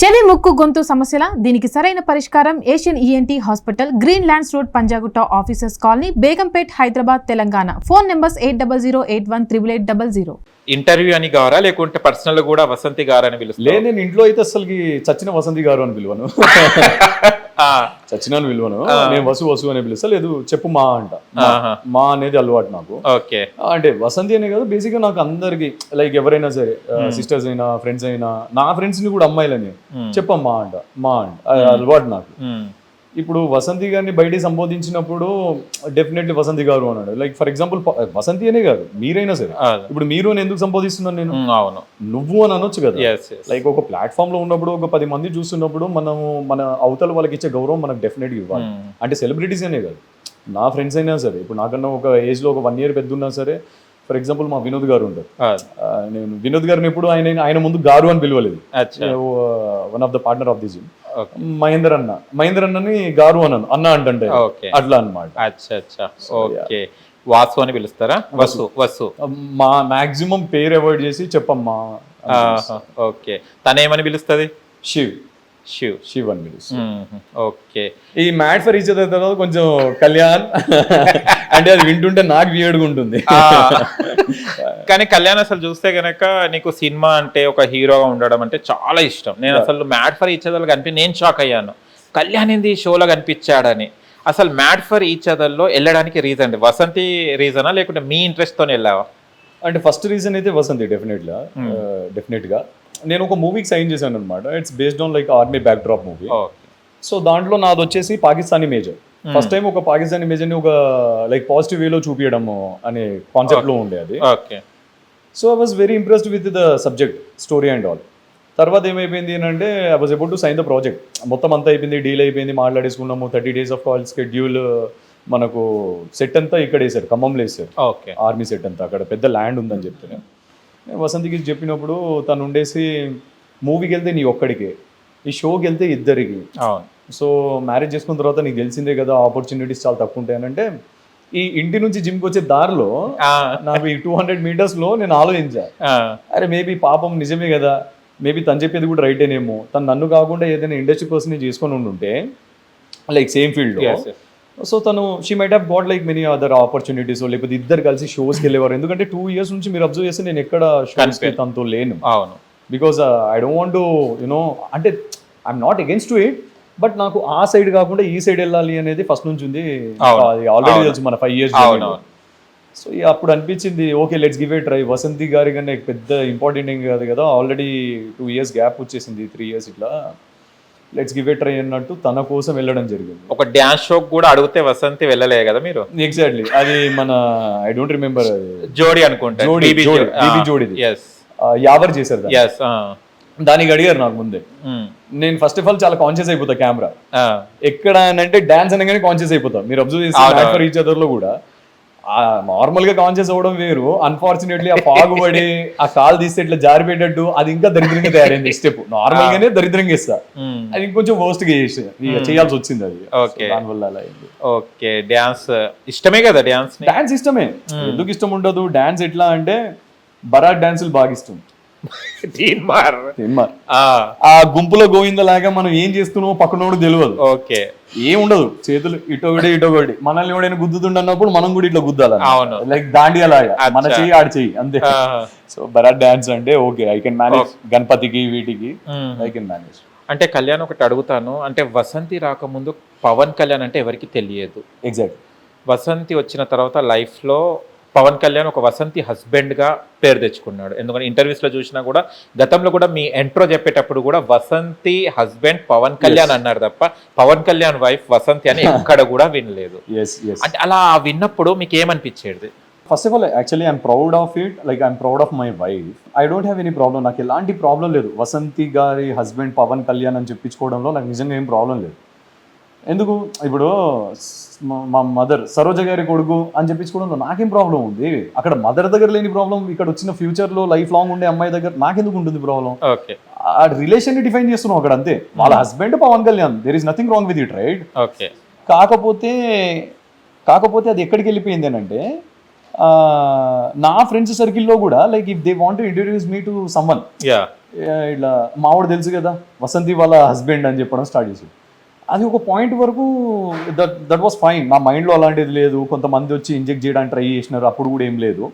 చెవి ముక్కు గొంతు సమస్యల దీనికి సరైన పరిష్కారం Asian ENT hospital, green lands road, Panjagutta, officers colony, Begumpet, Hyderabad, Telangana. Phone numbers 8008138800. Interview అని గారా లేకుంటే పర్సనల్ కూడా వసంతి గారు అని పిలుస్తారు? లేదు, నేను ఇంట్లో అయితే అసలుకి చచ్చిన వసంతి గారు అని పిలువను. చచ్చిన పిలువను, నేను వసు అని పిలుస్తా. లేదు చెప్పు మా అంట. మా అనేది అలవాటు నాకు. ఓకే, అంటే వసంతి అనే కాదు, బేసిక్ గా నాకు అందరికి లైక్ ఎవరైనా సరే, సిస్టర్స్ అయినా ఫ్రెండ్స్ అయినా, నా ఫ్రెండ్స్ ని కూడా అమ్మాయిలని చెప్పమ్మా అంట, మా అంట, అలవాటు నాకు. ఇప్పుడు వసంతి గారిని బయటికి సంబోధించినప్పుడు డెఫినెట్లీ వసంతి గారు అన్నాడు. లైక్ ఫర్ ఎగ్జాంపుల్ వసంతి అనే కాదు, మీరైనా సరే, ఇప్పుడు మీరు అని ఎందుకు సంబోధిస్తున్నాను నేను? అవును, నువ్వు అని అనొచ్చు కదా. లైక్ ఒక ప్లాట్ఫామ్ లో ఉన్నప్పుడు, ఒక 10 మంది చూస్తున్నప్పుడు, మనము మన అవతల వాళ్ళకి ఇచ్చే గౌరవం మనకు డెఫినెట్ గా ఇవ్వాలి. అంటే సెలబ్రిటీస్ అనే కాదు, నా ఫ్రెండ్స్ అయినా సరే, ఇప్పుడు నాకన్నా ఒక ఏజ్ లో ఒక 1 year పెద్ద ఉన్నా సరే, ఫర్ ఎగ్జాంపుల్ మా వినోద్ గారు ఉంటారు. నేను వినోద్ గారిని ఎప్పుడు ఆయన ముందు గారు అని పిలవలేదు. One of the partner of the gym, Mahender అన్నని గారు అన్న అంటే అట్లా అన్నమాట. వాసు అని పిలుస్తారా? వసు మా మాక్సిమం పేరు అవాయిడ్ చేసి చెప్పమ్మా. ఓకే, తనేమని పిలుస్తుంది? శివ్ అని పిలుస్తుంది. ఓకే, ఈ మ్యాట్ ఫర్ ఈచ్ అదర్ తర్వాత కొంచెం కళ్యాణ్ అంటే అది వింటుంటే నాకు వియర్డ్గా ఉంటుంది. కానీ కళ్యాణ్ అసలు చూస్తే గనక నీకు సినిమా అంటే ఒక హీరోగా ఉండడం అంటే చాలా ఇష్టం. నేను అసలు మ్యాట్ ఫర్ ఈచ్ అదర్ కనిపి నేను షాక్ అయ్యాను, కళ్యాణ్ ఏంది షోలో కనిపించాడని. అసలు మ్యాట్ ఫర్ ఈచ్ అదర్ లో వెళ్ళడానికి రీజన్ వసంతి రీజనా లేకుంటే మీ ఇంట్రెస్ట్ తోనే వెళ్ళావా? అంటే ఫస్ట్ రీజన్ అయితే వసంతి డెఫినెట్ గా. నేను ఒక మూవీకి సైన్ చేశాను అనమాట. It's based on like army back drop movie. So దాంట్లో నాది వచ్చేసి పాకిస్తానీ మేజర్. ఫస్ట్ టైం ఒక పాకిస్తానీ మేజర్ని ఒక లైక్ పాజిటివ్ వేలో చూపించడం అనే కాన్సెప్ట్ లో ఉండే అది. So I was very impressed with the subject, story and all. తర్వాత ఏమైపోయింది అంటే I was about to sign the project. మొత్తం అంతా అయిపోయింది, డీల్ అయిపోయింది, మాట్లాడేసుకున్నాము. 30 days ఆఫ్ కాల్ షెడ్యూల్. మనకు సెట్ అంతా ఇక్కడ వేసారు, ఖమ్మంలో వేసారు. ఆర్మీ సెట్ అంతా అక్కడ పెద్ద ల్యాండ్ ఉందని చెప్తే వసంతికి చెప్పినప్పుడు తను ఉండేసి, మూవీకి వెళ్తే నీ ఒక్కడికే, ఈ షోకి వెళ్తే ఇద్దరికి. సో మ్యారేజ్ చేసుకున్న తర్వాత నీకు తెలిసిందే కదా, ఆపర్చునిటీస్ చాలా తక్కువ ఉంటాయనంటే, ఈ ఇంటి నుంచి జిమ్కి వచ్చే దారిలో నాకు ఈ 200 meters లో నేను ఆలోచించా, అరే మేబీ పాపం నిజమే కదా, మేబీ తను చెప్పేది కూడా రైటేనేమో. తను నన్ను కాకుండా ఏదైనా ఇండస్ట్రీ పర్సన్ చేసుకొని ఉండుంటే లైక్ సేమ్ ఫీల్డ్లో, సో తను she might have got like many other opportunities, లేకపోతే ఇద్దరు కలిసి షోస్కి వెళ్ళేవారు. ఎందుకంటే 2 years నుంచి మీరు అబ్జర్వ్ చేస్తే నేను ఎక్కడ షోస్కి తనతో లేను. Because I don't want to you know, అంటే I'm not against to it, but నాకు ఆ సైడ్ కాకుండా ఈ సైడ్ వెళ్ళాలి అనేది ఫస్ట్ నుంచి ఉంది. ఆల్రెడీ తెలుసు మన 5 years. సో అప్పుడు అనిపించింది, okay let's give a try. Vasanthi గారి కన్నా పెద్ద ఇంపార్టెంట్ ఏం కాదు కదా, ఆల్రెడీ 2 years గ్యాప్ వచ్చేసింది, 3 years ఇట్లా, లెట్స్ గివ్ ఏ ట్రై అన్నట్టు తన కోసం వెళ్ళడం జరిగింది. ఒక డ్యాన్స్ షో కూడా అడిగితే వసంతి వెళ్ళలే కదా మీరు? ఎగ్జాక్ట్లీ, అది మన ఐ డోంట్ రిమెంబర్, జోడి అనుకుంటా, జోడిది యావర్ చేశారు. దానికి అడిగారు నాకు ముందే. నేను ఫస్ట్ ఆఫ్ ఆల్ చాలా కాన్షియస్ అయిపోతా కెమెరా ఎక్కడ అంటే, డాన్స్ అనగానే కాన్షియస్ అయిపోతా. మీరు అబ్జర్వ్ చేసి ఫర్ ఈచ్ అదర్ లో కూడా నార్మల్ గా కాన్షియస్ అవ్వడం వేరు, అన్ఫార్చునేట్లీ ఆ పాగుబడి ఆ కాలు తీస్తే ఇట్లా జారిపోయేటట్టు అది ఇంకా దరిద్రంగా తయారైంది. స్టెప్ నార్మల్ గానే దరిద్రంగా ఇస్తా, అది ఇంకొంచెం వర్స్ట్ గా చేయాల్సి వచ్చింది అది. దానివల్ల అలా అయింది. ఓకే, డాన్స్ ఇష్టమే కదా? డాన్స్ ఇష్టమే, ఎందుకు ఇష్టం ఉండదు? డాన్స్ ఎట్లా అంటే బరాక్ డాన్సులు బాగా ఇష్టం. ఆ గుంపులో గోవిందలాగా మనం ఏం చేస్తున్నామో పక్కనోడు తెలియదు. ఓకే, ఏముండదు, చేతులు ఇటొకటి మనల్ని ఎవడైనా గుద్దుతుండన్నప్పుడు మనం కూడా ఇట్లా గుద్దాలి, లైక్ దాండియాలాగా మన చెయ్యి ఆడి చెయ్యి అంతే. సో బరాక్ డాన్స్ అంటే ఓకే, ఐ కెన్ మేనేజ్. గణపతికి వీటికి ఐ కెన్ మేనేజ్. అంటే కళ్యాణ్ ఒకటి అడుగుతాను, అంటే వసంతి రాకముందు పవన్ కళ్యాణ్ అంటే ఎవరికి తెలియదు. ఎగ్జాక్ట్. వసంతి వచ్చిన తర్వాత లైఫ్ లో పవన్ కళ్యాణ్ ఒక వసంతి హస్బెండ్ గా పేరు తెచ్చుకున్నాడు. ఎందుకంటే ఇంటర్వ్యూస్ లో చూసినా కూడా, గతంలో కూడా మీ ఎంట్రో చెప్పేటప్పుడు కూడా వసంతి హస్బెండ్ పవన్ కళ్యాణ్ అన్నారు తప్ప పవన్ కళ్యాణ్ వైఫ్ వసంతి అని ఎక్కడ కూడా వినలేదు. అంటే అలా విన్నప్పుడు మీకు ఏమనిపించేది? First of all actually I'm proud of it, like I'm proud of my wife. I don't have any problem, నాకు ఎలాంటి ప్రాబ్లం లేదు. వసంతి గారి హస్బెండ్ పవన్ కళ్యాణ్ అని చెప్పించుకోవడంలో నాకు నిజంగా ఏం ప్రాబ్లం లేదు. ఎందుకు, ఇప్పుడు మా మదర్ సరోజ గారి కొడుకు అని చెప్పించుకోవడంలో నాకేం ప్రాబ్లం ఉంది? అక్కడ మదర్ దగ్గర లేని ప్రాబ్లం ఇక్కడ వచ్చిన ఫ్యూచర్ లో లైఫ్ లాంగ్ ఉండే అమ్మాయి దగ్గర నాకెందుకు ఉంటుంది ప్రాబ్లం? ఆ రిలేషన్ ని డిఫైన్ చేస్తున్నాం అక్కడ అంతే. వాళ్ళ husband Pawan Kalyan, there is nothing wrong with it, right? కాకపోతే అది ఎక్కడికి వెళ్ళిపోయింది అంటే, నా ఫ్రెండ్స్ సర్కిల్లో కూడా like if they want to introduce me to someone, ఇట్లా మావాడు తెలుసు కదా వసంతి వాళ్ళ హస్బెండ్ అని చెప్పడం స్టార్ట్ చేసి అది ఒక పాయింట్ వరకు దట్ వాస్ ఫైన్. నా మైండ్లో అలాంటిది లేదు. కొంతమంది వచ్చి ఇంజెక్ట్ చేయడానికి ట్రై చేసినారు, అప్పుడు కూడా ఏం లేదు.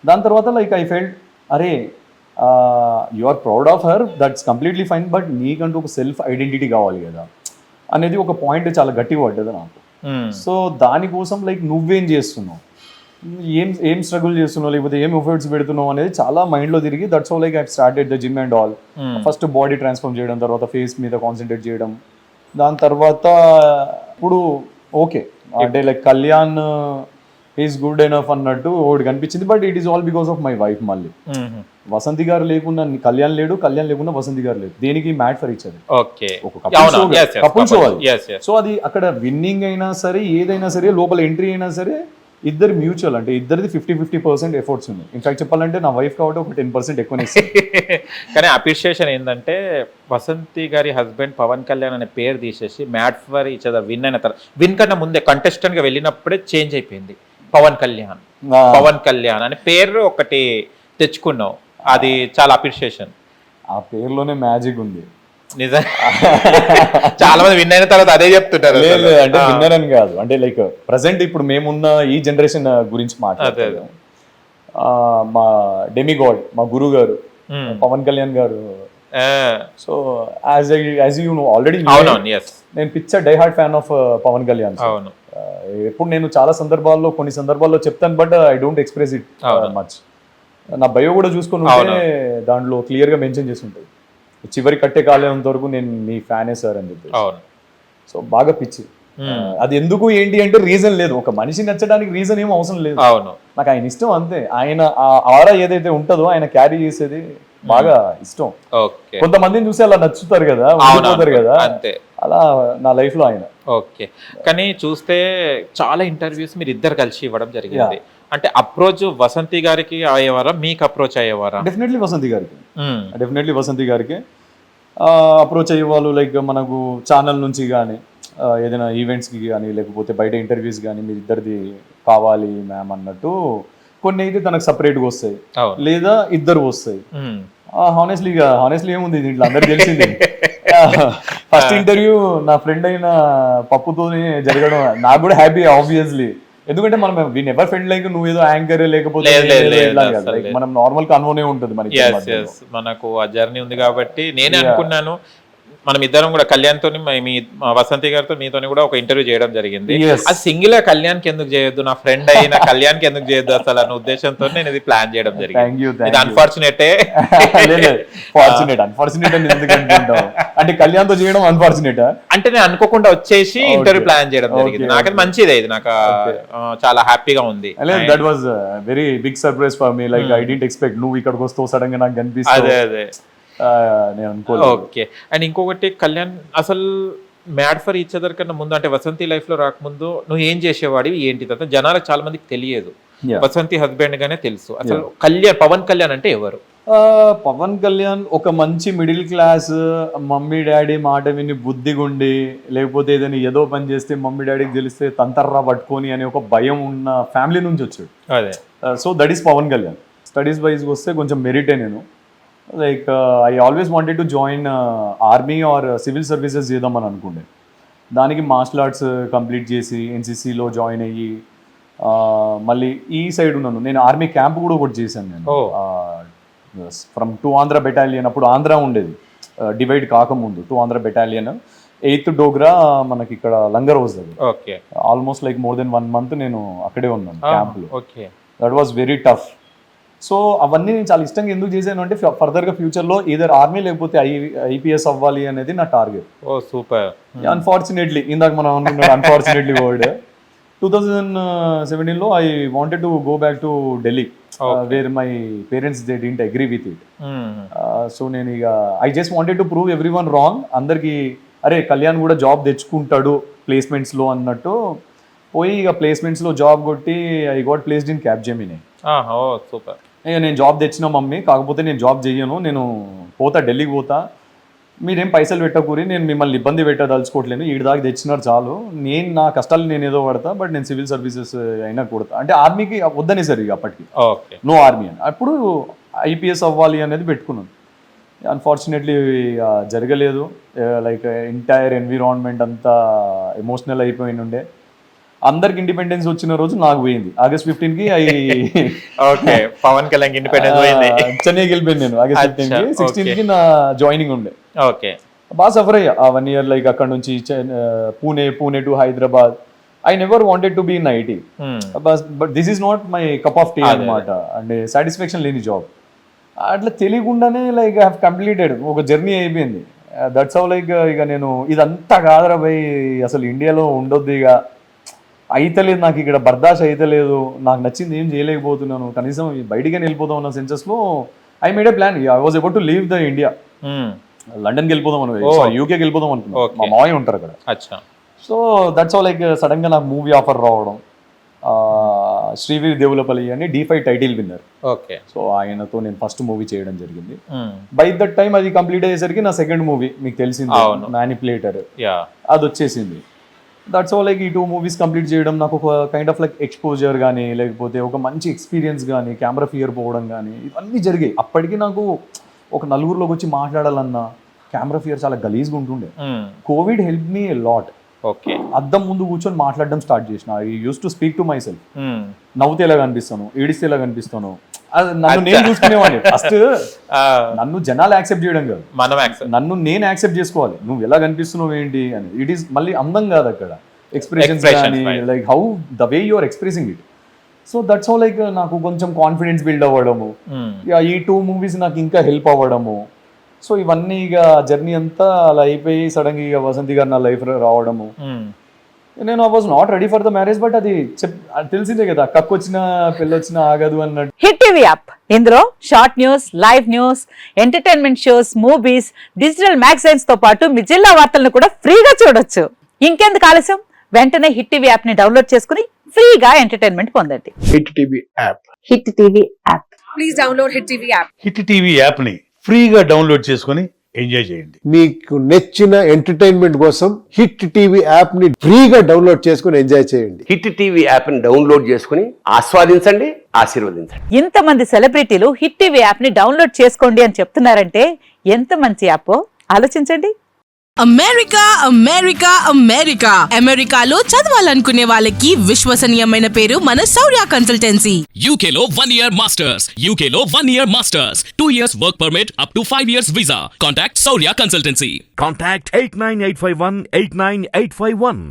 దాని తర్వాత లైక్ ఐ ఫెల్ట్ అరే you are proud of her, that's completely fine, but నీకంటూ ఒక సెల్ఫ్ ఐడెంటిటీ కావాలి కదా అనేది ఒక పాయింట్ చాలా గట్టిగా పడ్డది నాకు. సో దానికోసం లైక్ నువ్వేం చేస్తున్నావు, ఏం స్ట్రగుల్ చేస్తున్నావు, లేకపోతే ఏం ఎఫర్ట్స్ పెడుతున్నావు అనేది చాలా మైండ్లో తిరిగి that's how like I started the gym and all. First body transform చేయడం, తర్వాత ఫేస్ మీద కాన్సన్ట్రేట్ చేయడం. దాని తర్వాత ఇప్పుడు ఓకే అంటే like Kalyan is good enough అన్నట్టు ఒకటి కనిపించింది, but it is all because of my wife. మళ్ళీ వసంతి గారు లేకుండా కళ్యాణ్ లేడు, కళ్యాణ్ లేకుండా వసంతి గారు లేదు. దేనికి మ్యాట్ ఫర్ ఇచ్చారు ఒక కపుల్ షో అది. సో అది అక్కడ విన్నింగ్ అయినా సరే ఏదైనా సరే లోపల ఎంట్రీ అయినా సరే ఇద్దరు మ్యూచువల్, అంటే ఇద్దరిది 50-50% ఎఫర్ట్స్ ఉన్నాయి. ఇన్ఫాక్ట్ చెప్పాలంటే నా వైఫ్ కాబట్టి ఒక 10% ఎక్కువనే. కానీ అప్రిషియేషన్ ఏంటంటే వసంతి గారి హస్బెండ్ పవన్ కళ్యాణ్ అనే పేరు తీసేసి made for each other win అయిన తర్వాత, విన్ కన్నా ముందే కంటెస్టెంట్ గా వెళ్ళినప్పుడే చేంజ్ అయిపోయింది. పవన్ కళ్యాణ్ అనే పేరు ఒకటి తెచ్చుకున్నావు, అది చాలా అప్రిషియేషన్. ఆ పేరులోనే మ్యాజిక్ ఉంది. నిజం, చాలా మంది విన్ అయిన తర్వాత అదే చెప్తుంటారు. అంటే విన్నర్ అని కాదు, అంటే లైక్ ప్రజెంట్ ఇప్పుడు మేమున్న ఈ జనరేషన్ గురించి మాట్లాడతాం. మా డెమిగాడ్, మా గురువు గారు పవన్ కళ్యాణ్ గారు. So as you know already నేను picture die hard fan of Pawan Kalyan. ఎప్పుడు నేను చాలా సందర్భాల్లో కొన్ని సందర్భాల్లో చెప్తాను, but I don't express it much. నా బయో కూడా చూసుకొని ఉంటే దాంట్లో క్లియర్ గా మెన్షన్ చేసి ఉంటుంది, చివరి కట్టే కాలేంత వరకు నేను మీ ఫ్యానే సార్ అని చెప్పి. సో బాగా పిచ్చి. అది ఎందుకు ఏంటి అంటే రీజన్ లేదు, ఒక మనిషి నచ్చడానికి రీజన్ ఏం అవసరం లేదు. నాకు ఆయన ఇష్టం అంతే. ఆయన ఆ ఆరా ఏదైతే ఉంటుందో ఆయన క్యారీ చేసేది బాగా ఇష్టం. కొంతమందిని చూసి అలా నచ్చుతారు కదా, ఉండిపోతారు కదా, అలా నా లైఫ్ లో ఆయన. ఓకే, కానీ చూస్తే చాలా ఇంటర్వ్యూస్ మీరు ఇద్దరు కలిసి ఇవ్వడం జరిగింది. అంటే అప్రోచ్ వసంతి గారికి అయ్యేవారా, మీకు అప్రోచ్ అయ్యేవారా? డెఫినెట్లీ వసంతి గారికి అప్రోచ్ అయ్యేవాళ్ళు. లైక్ మనకు ఛానల్ నుంచి కానీ ఏదైనా ఈవెంట్స్కి కానీ లేకపోతే బయట ఇంటర్వ్యూస్ కానీ మీరు ఇద్దరిది కావాలి మ్యామ్ అన్నట్టు కొన్ని అయితే తనకు సపరేట్గా వస్తాయి, లేదా ఇద్దరు వస్తాయి. హానెస్ట్లీ ఏముంది దీంట్లో అందరికి తెలిసింది. ఫస్ట్ ఇంటర్వ్యూ నా ఫ్రెండ్ అయిన పప్పుతోనే జరగడం నాకు కూడా హ్యాపీ ఆబ్వియస్లీ. ఎందుకంటే మనం వీ నెవర్ ఫ్రెండ్ లైక్ నువ్వు ఏదో యాంకర్ లేకపోతే మనం నార్మల్ కన్వోనే ఉంటుంది మనకు ఆ జర్నీ ఉంది కాబట్టి. నేనే అనుకున్నాను మనం ఇద్దరం కూడా కళ్యాణ్ తోని మీ వసంతి గారితో మీతోని కూడా ఒక ఇంటర్వ్యూ చేయడం జరిగింది. అది సింగిల్ కళ్యాణ్ కి ఎందుకు చేయొద్దు, నా ఫ్రెండ్ అయిన కళ్యాణ్ కి ఎందుకు చేయొద్దు అసలు అన్న ఉద్దేశంతో నేను ఇది ప్లాన్ చేయడం జరిగింది. ఇది అన్ఫార్చునేట్ అంటే కళ్యాణ్ తో చేయడం అన్ఫార్చునేట్ అంటే నేను అనుకోకుండా వచ్చేసి ఇంటర్వ్యూ ప్లాన్ చేయడం జరిగింది. నాకది మంచిదే, ఇది నాకు చాలా హ్యాపీగా ఉంది. That was very big surprise for me. Like I didn't expect నువ్వు ఇక్కడికి వస్తావు సడన్ గా నాకు కనిపిస్తుంది. అదే ఓకే. అండ్ ఇంకొకటి కళ్యాణ్ అసలు మ్యాడ్ ఫర్ ఈచ్ అదర్ కన్నా ముందు అంటే వసంతి లైఫ్ లో రాకముందు నువ్వు ఏం చేసేవాడివి ఏంటి తర్వాత జనాలకు చాలా మందికి తెలియదు. వసంతి హస్బెండ్ గానే తెలుసు. అసలు పవన్ కళ్యాణ్ అంటే ఎవరు? పవన్ కళ్యాణ్ ఒక మంచి మిడిల్ క్లాస్, మమ్మీ డాడీ మాట విని బుద్ధిగుండి, లేకపోతే ఏదైనా ఏదో పని చేస్తే మమ్మీ డాడీకి తెలిస్తే తంతర్రా పట్టుకొని అనే ఒక భయం ఉన్న ఫ్యామిలీ నుంచి వచ్చాడు. అదే. So that is Pawan Kalyan. Studies వైజ్కి వస్తే కొంచెం మెరిటే. నేను like I always wanted to join army or civil services చేద్దామని అనుకుండే. దానికి మార్షల్ ఆర్ట్స్ కంప్లీట్ చేసి ఎన్సీసీలో జాయిన్ అయ్యి మళ్ళీ ఈ సైడ్ ఉన్నాను. నేను ఆర్మీ క్యాంప్ కూడా ఒకటి చేశాను నేను. ఫ్రమ్ 2 ఆంధ్ర బెటాలియన్, అప్పుడు ఆంధ్ర ఉండేది డివైడ్ కాకముందు. 2 ఆంధ్ర బెటాలియన్ 8th డోగ్రా మనకి ఇక్కడ లంగర్ హౌస్ దగ్గర. Almost like more than 1 month నేను అక్కడే ఉన్నాను క్యాంప్లో. That was very tough. So అవన్నీ నేను చాలా ఇష్టంగా ఎందుకు చేశాను అంటే ఫర్దర్గా ఫ్యూచర్లో ఈదర్ ఆర్మీ లేకపోతే ఐపీఎస్ అవ్వాలి అనేది నా టార్గెట్. సూపర్. అన్ఫార్చునేట్లీ ఇందాక మనం అనుకున్నాం అన్ఫార్చునేట్లీ వర్డ్ 2017లో I wanted to go back to Delhi where my parents they didn't agree with it. So నేను ఇక I just wanted to prove every one wrong. అందరికి అరే కళ్యాణ్ కూడా జాబ్ తెచ్చుకుంటాడు ప్లేస్మెంట్స్లో అన్నట్టు పోయి ఇక ప్లేస్మెంట్స్లో జాబ్ కొట్టి I got placed in Capgemini. Super. ఇక నేను జాబ్ తెచ్చిన మమ్మీ, కాకపోతే నేను జాబ్ చెయ్యను, నేను పోతా ఢిల్లీకి పోతా, మీరేం పైసలు పెట్టకూరి, నేను మిమ్మల్ని ఇబ్బంది పెట్టదలుచుకోవట్లేను, ఈడి దాకా తెచ్చినారు చాలు, నేను నా కష్టాలు నేను ఏదో పడతా, బట్ నేను సివిల్ సర్వీసెస్ అయినా కొడతా. అంటే ఆర్మీకి వద్దనే సరి అప్పటికి నో ఆర్మీ అని. అప్పుడు ఐపీఎస్ అవ్వాలి అనేది పెట్టుకున్నాను. అన్ఫార్చునేట్లీ జరగలేదు. లైక్ ఎంటైర్ ఎన్విరాన్మెంట్ అంతా ఎమోషనల్ అయిపోయి ఉండే. అందరికి ఇండిపెండెన్స్ వచ్చిన రోజు నాకు పోయింది August 15కి. ఓకే, పవన్ కళ్యాణ్ ఇండిపెండెన్స్ పోయింది. చెన్నైకి వెళ్ళిపోయింది నేను August 15కి. 16కి నా జాయినింగ్ ఉండే. ఓకే, బాగా సఫర్ అయ్యా ఆ 1 year. లైక్ అక్కడ నుంచి Pune to Hyderabad. I never wanted to be in IT, but this is not my cup of tea అనమాట. అండ్ సాటిస్ఫాక్షన్ లేని జాబ్. అట్లా తెలియకుండానే లైక్ ఐ హావ్ కంప్లీటెడ్ ఒక జర్నీ అయిపోయింది. దట్స్ హౌ లైక్ ఇక నేను ఇదంతా కాదరా భయ్, అసలు ఇండియాలో ఉండొద్దు, ఇక అయితలేదు నాకు, ఇక్కడ బర్దాష్ అయితలేదు, నాకు నచ్చింది ఏం చేయలేకపోతున్నాను, కనీసం బయటికి వెళ్ళిపోతాం అన్న సెన్సెస్లో I made a plan. I was about to leave the India. లండన్కి వెళ్ళిపోదాం యూకేకి వెళ్ళిపోదాం అనుకున్నాను. మా మావయ్య ఉంటారు అక్కడ. సో దట్స్ ఆల్ లైక్ సడన్గా నాకు మూవీ ఆఫర్ రావడం. శ్రీవీర్ దేవులపల్లి అని D5 title winner. Okay, so ఆయనతో నేను ఫస్ట్ మూవీ చేయడం జరిగింది. బై దట్ టైం అది కంప్లీట్ అయ్యేసరికి నా సెకండ్ మూవీ మీకు తెలిసింది మ్యానిపులేటర్, అది వచ్చేసింది. దట్స్ ఆల్ లైక్ ఈ 2 movies కంప్లీట్ చేయడం నాకు ఒక కైండ్ ఆఫ్ లైక్ ఎక్స్పోజర్ కానీ, లేకపోతే ఒక మంచి ఎక్స్పీరియన్స్ కానీ, కెమెరా ఫియర్ పోవడం కానీ, ఇవన్నీ జరిగాయి. అప్పటికి నాకు ఒక నలుగురిలోకి వచ్చి మాట్లాడాలన్నా కెమెరా ఫియర్ చాలా గలీజ్గా ఉంటుండే. COVID help me a lot. Okay, అద్దం ముందు కూర్చొని మాట్లాడడం స్టార్ట్ చేసిన. I use to speak to my self. నవ్వుతే ఎలా కనిపిస్తాను, ఏడిస్తే ఎలా కనిపిస్తాను, నన్ను నేను చూసుకునేవాడిని. ఫస్ట్ నన్ను జనాలు యాక్సెప్ట్ చేయడం కాదు, నన్ను నేను యాక్సెప్ట్ చేసుకోవాలి. నువ్వు ఎలా కనిపిస్తున్నావు ఏంటి అని. ఇట్ ఈస్ మళ్ళీ అందం కాదు అక్కడ, ఎక్స్ప్రెషన్స్ కానీ, like how the way you are expressing it. So that's how like నాకు కొంచెం కాన్ఫిడెన్స్ బిల్డ్ అవ్వడము. ఈ 2 movies నాకు ఇంకా హెల్ప్ అవ్వడము. సో ఇవన్నీ ఇక జర్నీ అంతా అలా అయిపోయి సడన్గా ఇక వసంతి గారు నా లైఫ్ రావడము. నేను I was not ready for the marriage, but అది తెలిసిందే కదా, కక్కొచ్చినా పెళ్ళొచ్చినా ఆగదు అన్నట్టు. హిట్ టీవీ యాప్, ఇందులో short news, live news, entertainment shows, movies, digital magazines తో పాటు మీ జిల్లా వార్తలను కూడా ఫ్రీగా చూడొచ్చు. ఇంకెందుకు ఆలస్యం, వెంటనే హిట్ టీవీ యాప్ ని డౌన్లోడ్ చేసుకుని ఫ్రీగా ఎంటర్టైన్మెంట్ పొందండి. Hit TV app, hit TV app, please download hit TV app. Hit TV app ని ఫ్రీగా డౌన్లోడ్ చేసుకొని ఎంజాయ్ చేయండి. మీకు నచ్చిన ఎంటర్టైన్మెంట్ కోసం హిట్ టీవీ యాప్ ని ఫ్రీగా డౌన్లోడ్ చేసుకొని ఎంజాయ్ చేయండి. హిట్ టీవీ యాప్ ని డౌన్లోడ్ చేసుకుని ఆస్వాదించండి, ఆశీర్వదించండి. ఇంతమంది సెలబ్రిటీలు హిట్ టీవీ యాప్ ని డౌన్లోడ్ చేసుకోండి అని చెప్తున్నారంటే ఎంత మంచి యాప్ ఆలోచించండి. అమెరికా అమెరికా అమెరికా అమెరికాలో చదవాలనుకునే వాళ్ళకి విశ్వసనీయమైన పేరు మన శౌర్య కన్సల్టెన్సీ. UK లో 1 year masters, UK లో 1 year masters, 2 years work permit up to 5 years visa. Contact Saurya Consultancy. Contact 89851 89851.